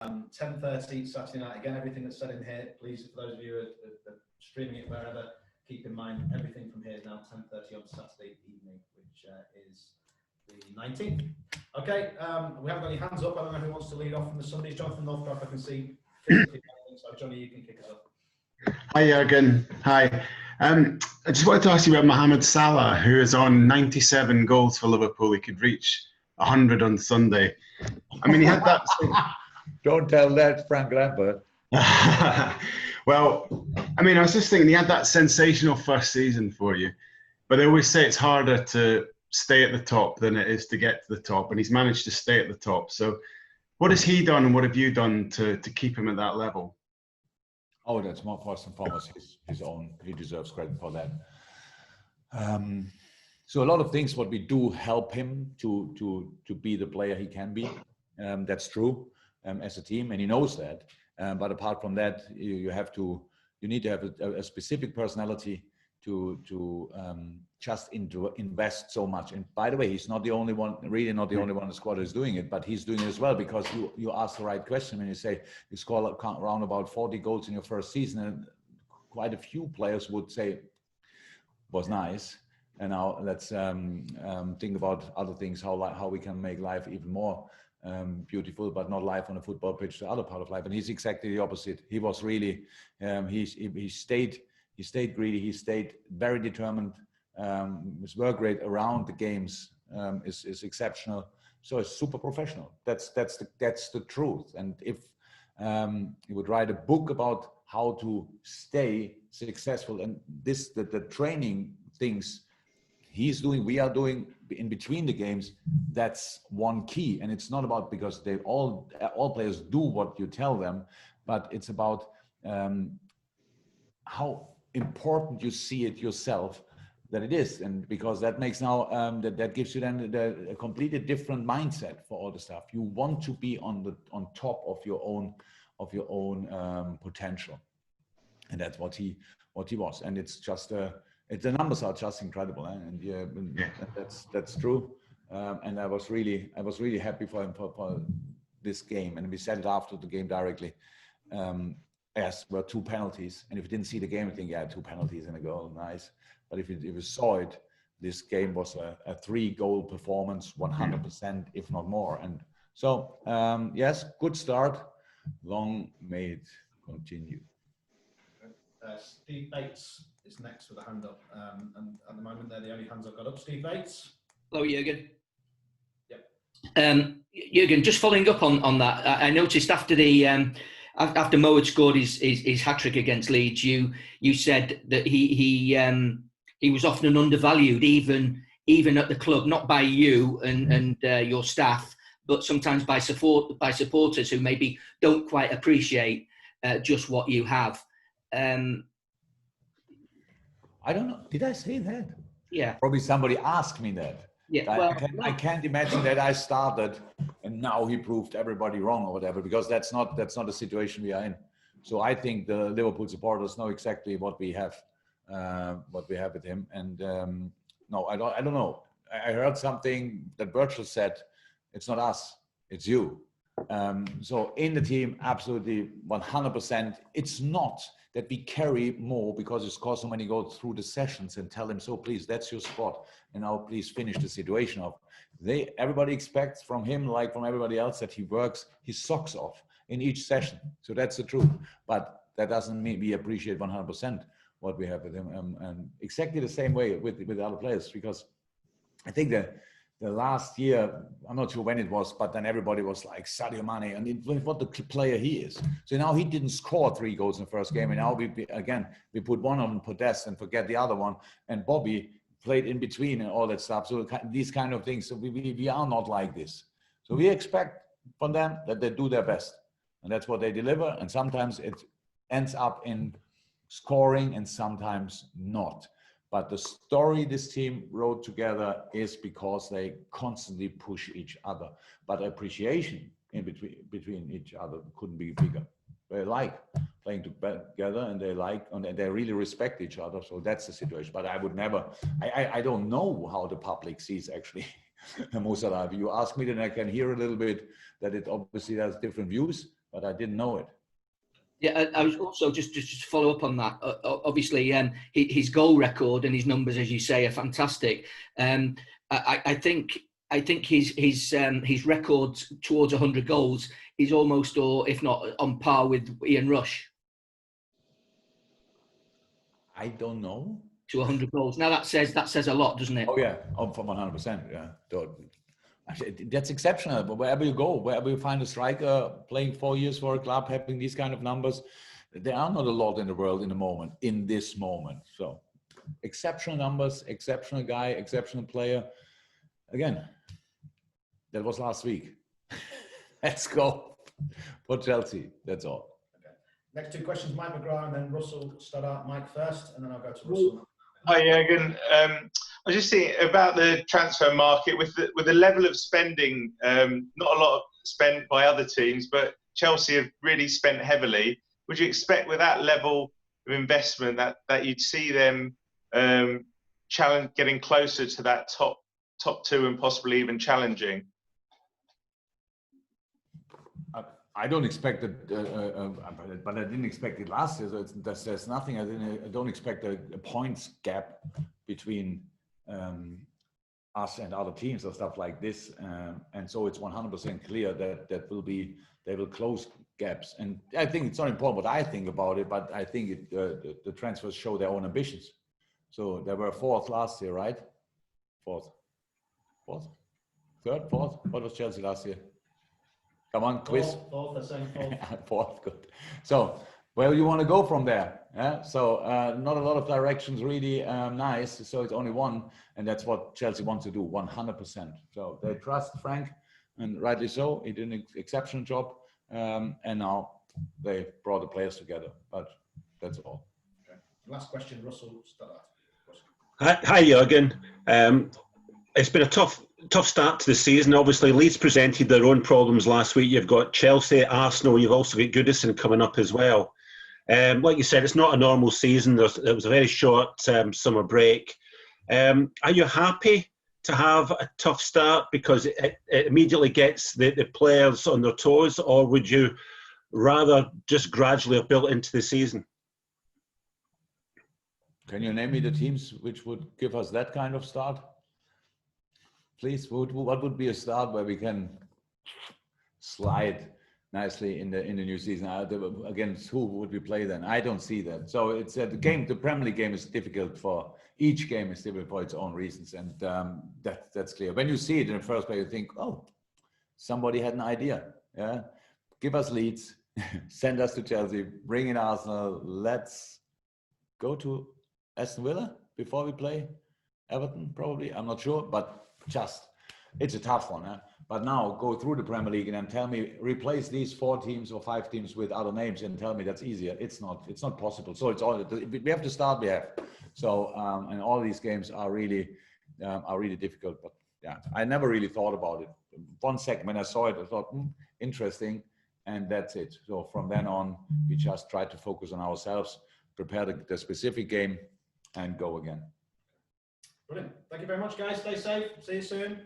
10:30 Saturday night. Again, everything that's said in here, please, for those of you who are streaming it wherever, keep in mind everything from here is now 10:30 on Saturday evening, which is the 19th. Okay, we haven't got any hands up. I don't know who wants to lead off from the Sundays. Jonathan Northcroft, I can see physically. So, Johnny, you can kick us off. Hi, Jurgen. Hi. I just wanted to ask you about Mohamed Salah, who is on 97 goals for Liverpool. He could reach 100 on Sunday. I mean, he had that. Don't tell that, Frank Lampard. Well, I mean, I was just thinking he had that sensational first season for you, but they always say it's harder to stay at the top than it is to get to the top, and he's managed to stay at the top. So what has he done and what have you done to keep him at that level? Oh, that's more first and foremost his own. He deserves credit for that. So a lot of things what we do help him to be the player he can be. That's true as a team, and he knows that. But apart from that, you need to have a specific personality to just invest so much. And by the way, he's not the only one, really not the only one in the squad who's doing it, but he's doing it as well, because you ask the right question when you say you score around about 40 goals in your first season, and quite a few players would say was nice. And now let's think about other things, how we can make life even more beautiful, but not life on a football pitch, the other part of life. And he's exactly the opposite. He was really, he stayed greedy. He stayed very determined. His work rate around the games is exceptional. So it's super professional. That's the truth. And if he would write a book about how to stay successful, and the training things he's doing, we are doing in between the games, that's one key. And it's not about, because they all players do what you tell them, but it's about how important you see it yourself that it is. And because that makes now that gives you then a completely different mindset for all the stuff. You want to be on top of your own potential, and that's what he was. And it's just the numbers are just incredible, and that's true. And I was really happy for him for this game. And we said it after the game directly. Yes, were 2 penalties, and if you didn't see the game, you think, yeah, 2 penalties and a goal, nice. But if you saw it, this game was a 3-goal performance, 100%, if not more. And so, yes, good start. Long may it continue. Steve Bates is next with a hand up, and at the moment they're the only hands I've got up. Steve Bates. Hello, Jurgen. Yep. Jurgen, just following up on that, I noticed after after Mo had scored his hat-trick against Leeds, you said that he was often undervalued, even at the club, not by you and your staff, but sometimes by supporters who maybe don't quite appreciate just what you have. I don't know. Did I say that? Yeah. Probably somebody asked me that. Yeah. Well, I can't imagine that I started and now he proved everybody wrong or whatever, because that's not the situation we are in. So I think the Liverpool supporters know exactly what we have with him. And no, I don't know. I heard something that Virgil said. It's not us, it's you. So in the team, absolutely 100%. It's not that we carry more because he scores so many goals through the sessions and tell him, so please, that's your spot. And now please finish the situation off. Everybody expects from him, like from everybody else, that he works his socks off in each session. So that's the truth. But that doesn't mean we appreciate 100% what we have with him. And exactly the same way with the other players, because I think that the last year, I'm not sure when it was, but then everybody was like Sadio Mane, and what the player he is. So now he didn't score 3 goals in the first game, and now we put one on Podest and forget the other one, and Bobby played in between and all that stuff. So these kind of things. So we are not like this. So we expect from them that they do their best, and that's what they deliver. And sometimes it ends up in scoring, and sometimes not. But the story this team wrote together is because they constantly push each other. But appreciation in between each other couldn't be bigger. They like playing together, and they really respect each other. So that's the situation. But I would never. I don't know how the public sees actually Mo Salah. If you ask me, then I can hear a little bit that it obviously has different views. but I didn't know it. Yeah, I was also just to follow up on that. Obviously, his goal record and his numbers, as you say, are fantastic. I think his record towards 100 goals is almost, or if not, on par with Ian Rush. I don't know. To 100 goals. Now that says a lot, doesn't it? Oh yeah, from 100%. Yeah, that's exceptional. But wherever you go, wherever you find a striker playing 4 years for a club, having these kind of numbers, there are not a lot in the world in this moment. So exceptional numbers, exceptional guy, exceptional player. Again, that was last week. Let's go for Chelsea. That's all. Okay. Next two questions, Mike McGrath and then Russell. Start out Mike first, and then I'll go to Russell. Hi, Jurgen. I was just thinking about the transfer market with the level of spending. Not a lot spent by other teams, but Chelsea have really spent heavily. Would you expect with that level of investment that you'd see them getting closer to that top two and possibly even challenging? I don't expect it, but I didn't expect it last year. So there's nothing. I don't expect a points gap between us and other teams or stuff like this. And so it's 100% clear that they will close gaps. And I think it's not important what I think about it, but I think the transfers show their own ambitions. So they were fourth last year, right? Fourth, third, fourth. What was Chelsea last year? Come on, quiz. Fourth. Fourth, good. So where do you want to go from there? Yeah? So not a lot of directions really nice. So it's only one, and that's what Chelsea wants to do, 100%. So they trust Frank, and rightly so. He did an exceptional job, and now they brought the players together. But that's all. Okay. Last question, Russell. Start. Hi, Jurgen. It's been a tough start to the season. Obviously, Leeds presented their own problems last week. You've got Chelsea, Arsenal. You've also got Goodison coming up as well. Like you said, it's not a normal season. It was a very short summer break. Are you happy to have a tough start because it immediately gets the players on their toes, or would you rather just gradually have built into the season? Can you name me the teams which would give us that kind of start? Please, what would be a start where we can slide nicely in the new season? Against who would we play then? I don't see that. So it's the game. The Premier League game is difficult for each game is difficult for its own reasons, and that's clear. When you see it in the first place, you think, oh, somebody had an idea. Yeah, give us Leeds, send us to Chelsea, bring in Arsenal. Let's go to Aston Villa before we play Everton. Probably, I'm not sure, but. It's a tough one, but now go through the Premier League and then tell me replace these 4 teams or 5 teams with other names and tell me that's easier. It's not possible. So it's all we have to start. We have so and all these games are really difficult. But yeah, I never really thought about it. 1 second when I saw it, I thought interesting, and that's it. So from then on, we just try to focus on ourselves, prepare the specific game, and go again. Brilliant. Thank you very much, guys. Stay safe. See you soon.